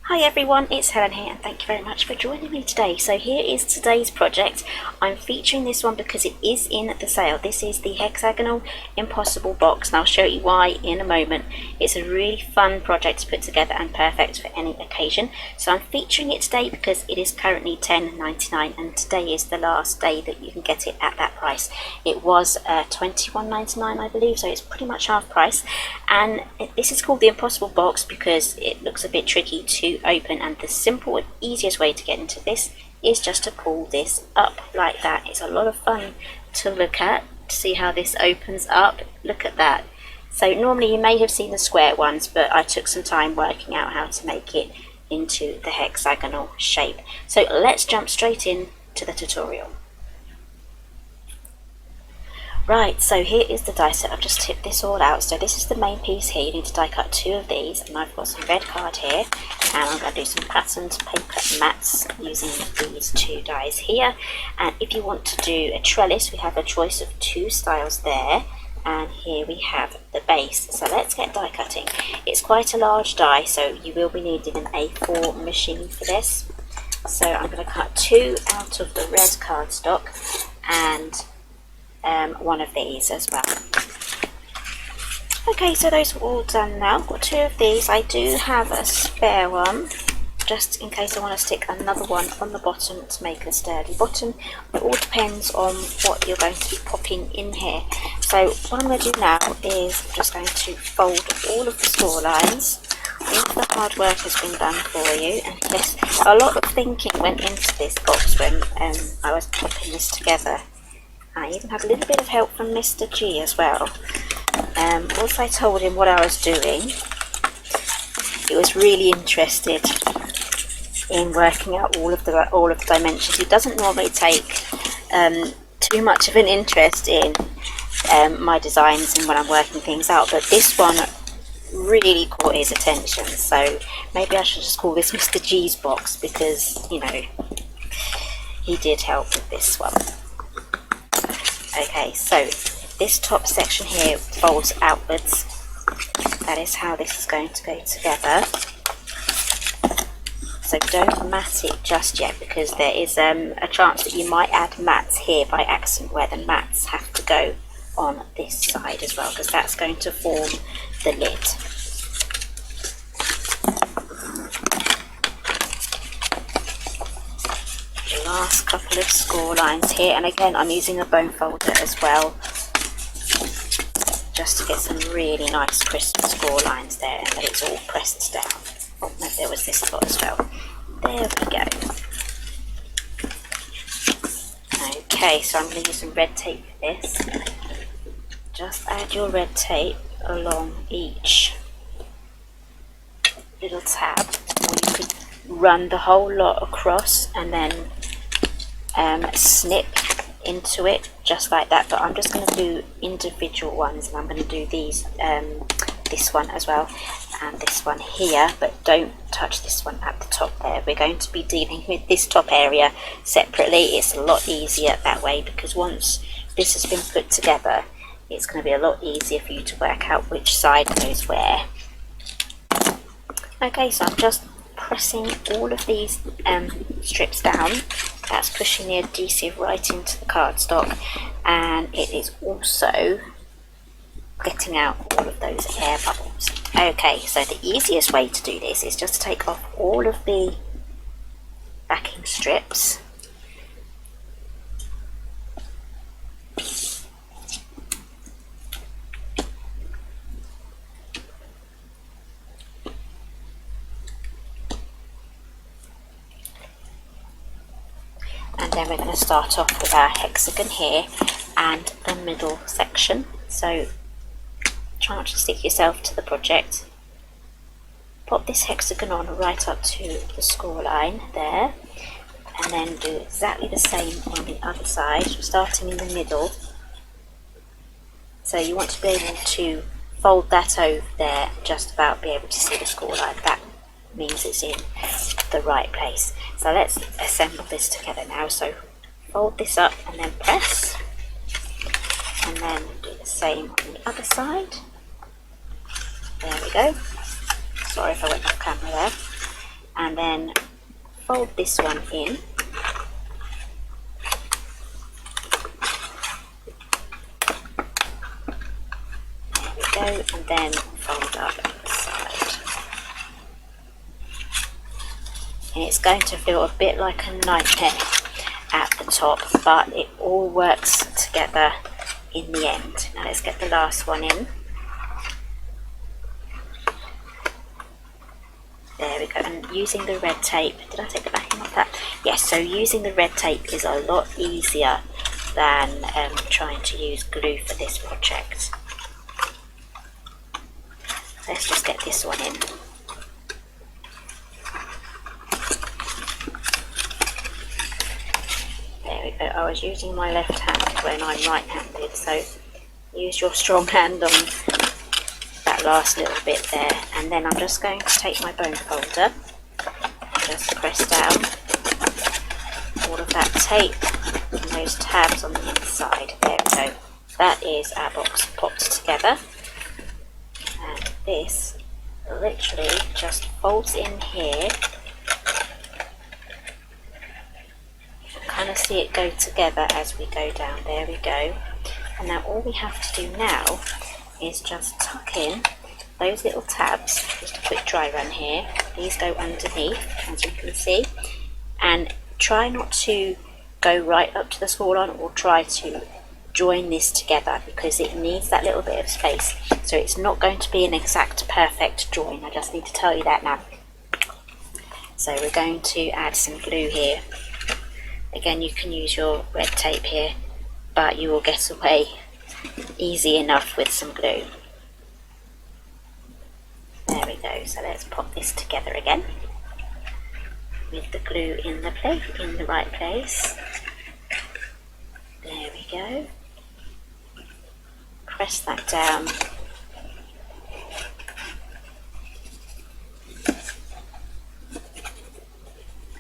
Hi everyone, it's Helen here and thank you very much for joining me today. So here is today's project. I'm featuring this one because it is in the sale. This is the Hexagonal Impossible box and I'll show you why in a moment. It's a really fun project to put together and perfect for any occasion. So I'm featuring it today because it is currently $10.99 and today is the last day that you can get it at that price. It was $21.99 I believe, so it's pretty much half price. And this is called the Impossible box because it looks a bit tricky to open, and the simple and easiest way to get into this is just to pull this up like that. It's a lot of fun to look at, to see how this opens up. Look at that. So normally you may have seen the square ones, but I took some time working out how to make it into the hexagonal shape. So let's jump straight in to the tutorial. Right, so here is the die set. I've just tipped this all out. So this is the main piece here. You need to die cut 2 of these, and I've got some red card here, and I'm going to do some patterned paper mats using these 2 dies here. And if you want to do a trellis, we have a choice of 2 styles there, and here we have the base. So let's get die cutting. It's quite a large die, so you will be needing an A4 machine for this. So I'm going to cut 2 out of the red cardstock and one of these as well. Okay, so those are all done now. I've got 2 of these. I do have a spare one just in case I want to stick another one on the bottom to make a sturdy bottom. It all depends on what you're going to be popping in here. So what I'm going to do now is I'm just going to fold all of the score lines. All of the hard work has been done for you, and yes, a lot of thinking went into this box when I was popping this together. I even had a little bit of help from Mr. G as well. Once I told him what I was doing, he was really interested in working out all of the dimensions. He doesn't normally take too much of an interest in my designs and when I'm working things out, but this one really caught his attention. So maybe I should just call this Mr. G's box because, you know, he did help with this one. Okay, so this top section here folds outwards. That is how this is going to go together. So don't mat it just yet because there is a chance that you might add mats here by accident, where the mats have to go on this side as well because that's going to form the lid. Last couple of score lines here, and again I'm using a bone folder as well just to get some really nice crisp score lines there and that it's all pressed down. Oh no, there was this spot as well. There we go. Okay, so I'm going to use some red tape for this. Just add your red tape along each little tab, or you could run the whole lot across and then snip into it just like that, but I'm just going to do individual ones, and I'm going to do these this one as well and this one here, but don't touch this one at the top there. We're going to be dealing with this top area separately. It's a lot easier that way because once this has been put together it's going to be a lot easier for you to work out which side goes where. Okay, so I'm just pressing all of these strips down. That's pushing the adhesive right into the cardstock, and it is also getting out all of those air bubbles. Okay, so the easiest way to do this is just to take off all of the backing strips. And then we're going to start off with our hexagon here and the middle section. So try not to stick yourself to the project. Pop this hexagon on right up to the score line there, and then do exactly the same on the other side, starting in the middle. So you want to be able to fold that over there, just about be able to see the score line. That means it's in the right place. So let's assemble this together now. So fold this up and then press, and then do the same on the other side. There we go. Sorry if I went off camera there. and then fold this one in. There we go, and then fold up the side. And it's going to feel a bit like a nightmare at the top, but it all works together in the end. Now let's get the last one in. There we go, and using the red tape, did I take the backing off that? Yes, so using the red tape is a lot easier than trying to use glue for this project. Let's just get this one in. There we go, I was using my left hand when I'm right-handed, so use your strong hand on that last little bit there, and then I'm just going to take my bone folder and just press down all of that tape and those tabs on the inside. There we go, that is our box popped together, and this literally just folds in here. You can kind of see it go together as we go down. There we go, and now all we have to do now is just tuck in those little tabs. Just a quick dry run here. These go underneath, as you can see, and try not to go right up to the small one, or try to join this together, because it needs that little bit of space. So it's not going to be an exact perfect join. I just need to tell you that now. So we're going to add some glue here. Again, you can use your red tape here, but you will get away easy enough with some glue. There we go, so let's pop this together again with the glue in the right place. There we go. Press that down.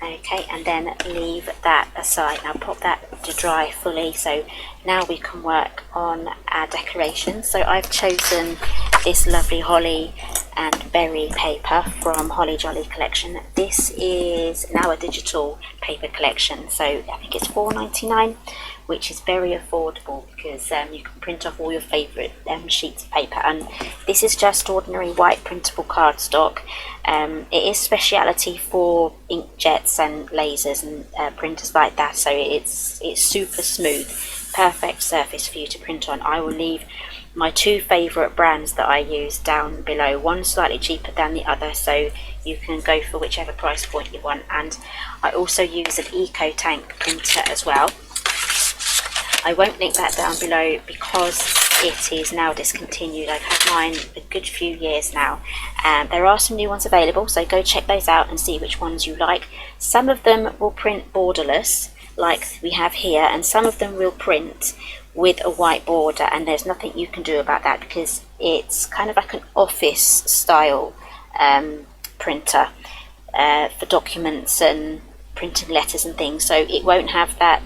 Okay, and then leave that aside. Now pop that to dry fully, so now we can work on our decorations. So I've chosen this lovely holly and berry paper from Holly Jolly collection. This is now a digital paper collection, so I think it's £4.99, which is very affordable, because you can print off all your favourite sheets of paper. And this is just ordinary white printable cardstock. It is speciality for inkjets and lasers and printers like that, so it's super smooth, perfect surface for you to print on. I will leave my two favourite brands that I use down below, one slightly cheaper than the other, so you can go for whichever price point you want. And I also use an Eco Tank printer as well. I won't link that down below because it is now discontinued. I've had mine a good few years now, and there are some new ones available, so go check those out and see which ones you like. Some of them will print borderless like we have here, and some of them will print with a white border, and there's nothing you can do about that because it's kind of like an office style printer for documents and printing letters and things, so it won't have that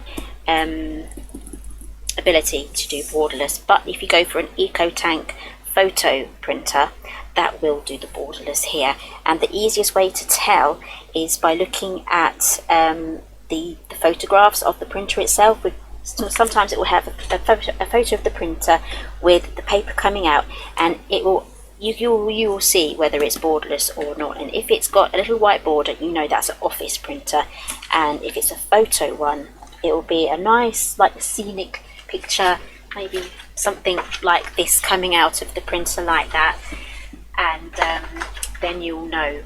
ability to do borderless. But if you go for an Eco Tank photo printer, that will do the borderless here. And the easiest way to tell is by looking at the photographs of the printer itself. So sometimes it will have a photo of the printer with the paper coming out, and it will you will see whether it's borderless or not. And if it's got a little white border, you know that's an office printer. And if it's a photo one, it will be a nice, like, scenic picture, maybe something like this coming out of the printer like that, and then you'll know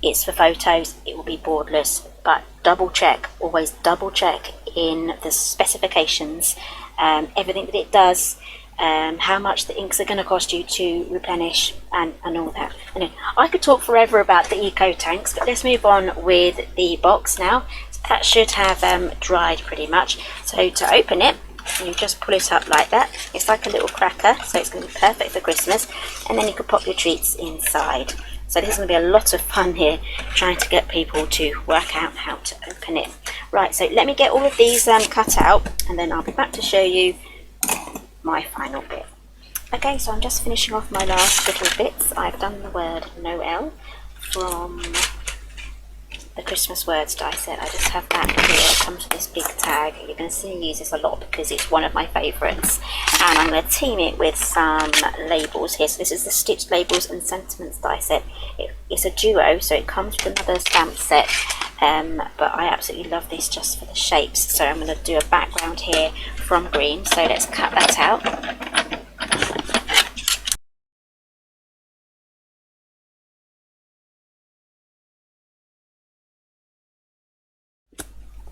it's for photos. It will be borderless, but double check, always double check in the specifications, everything that it does, how much the inks are going to cost you to replenish, and all that. And I could talk forever about the Eco Tanks, but let's move on with the box now. So that should have dried pretty much. So to open it, you just pull it up like that. It's like a little cracker, so it's going to be perfect for Christmas, and then you can pop your treats inside. So this is going to be a lot of fun here, trying to get people to work out how to open it. Right, so let me get all of these cut out, and then I'll be back to show you my final bit. Okay, so I'm just finishing off my last little bits. I've done the word Noel from the Christmas words die set. I just have that here. It comes with this big tag. You're going to see me use this a lot because it's one of my favourites. And I'm going to team it with some labels here. So this is the Stitched Labels and Sentiments die set. It's a duo, so it comes with another stamp set. But I absolutely love this just for the shapes. So I'm going to do a background here from green. So let's cut that out.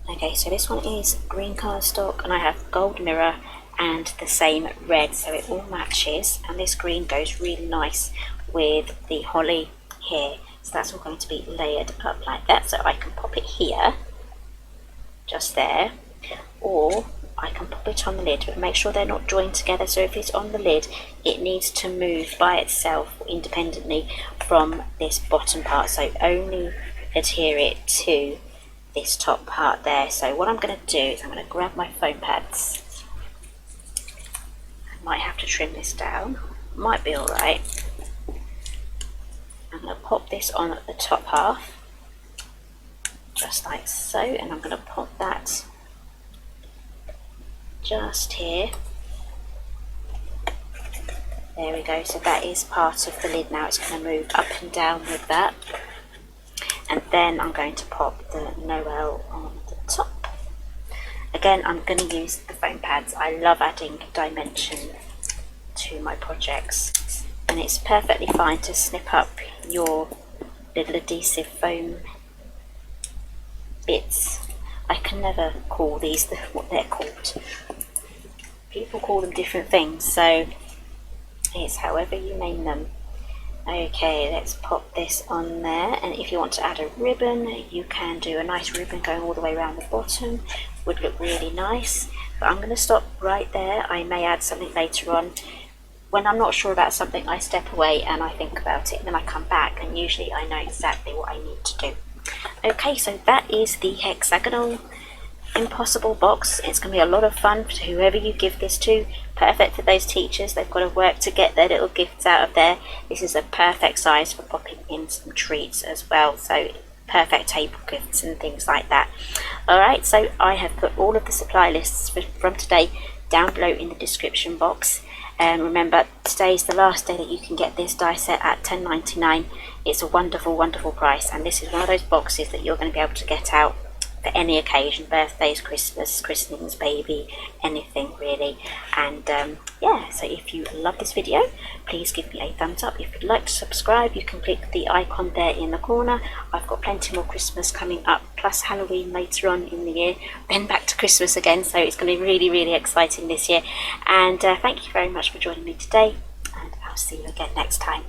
Okay, so this one is green cardstock, and I have gold mirror and the same red, so it all matches, and this green goes really nice with the holly here. So that's all going to be layered up like that, so I can pop it here, just there, or I can pop it on the lid, but make sure they're not joined together. So if it's on the lid, it needs to move by itself independently from this bottom part, so only adhere it to this top part there. So what I'm going to do is I'm going to grab my foam pads. I might have to trim this down, might be alright. I'm going to pop this on at the top half, just like so, and I'm going to pop that just here. There we go, so that is part of the lid now. It's going to move up and down with that. And then I'm going to pop the Noel on the top. Again, I'm going to use the foam pads. I love adding dimension to my projects. And it's perfectly fine to snip up your little adhesive foam bits. I can never call these what they're called. People call them different things, so it's however you name them. Okay, let's pop this on there, and if you want to add a ribbon, you can do a nice ribbon going all the way around the bottom. Would look really nice, but I'm going to stop right there. I may add something later on. When I'm not sure about something, I step away and I think about it, and then I come back, and usually I know exactly what I need to do. Okay, so that is the Hexagonal Impossible box. It's going to be a lot of fun for whoever you give this to. Perfect for those teachers. They've got to work to get their little gifts out of there. This is a perfect size for popping in some treats as well, so perfect table gifts and things like that. Alright, so I have put all of the supply lists from today down below in the description box. Remember, today is the last day that you can get this die set at $10.99. It's a wonderful, wonderful price, and this is one of those boxes that you're going to be able to get out for any occasion, birthdays, Christmas, christenings, baby, anything really. And yeah, so if you love this video, please give me a thumbs up. If you'd like to subscribe, you can click the icon there in the corner. I've got plenty more Christmas coming up, plus Halloween later on in the year, then back to Christmas again, so it's going to be really, really exciting this year. And thank you very much for joining me today, and I'll see you again next time.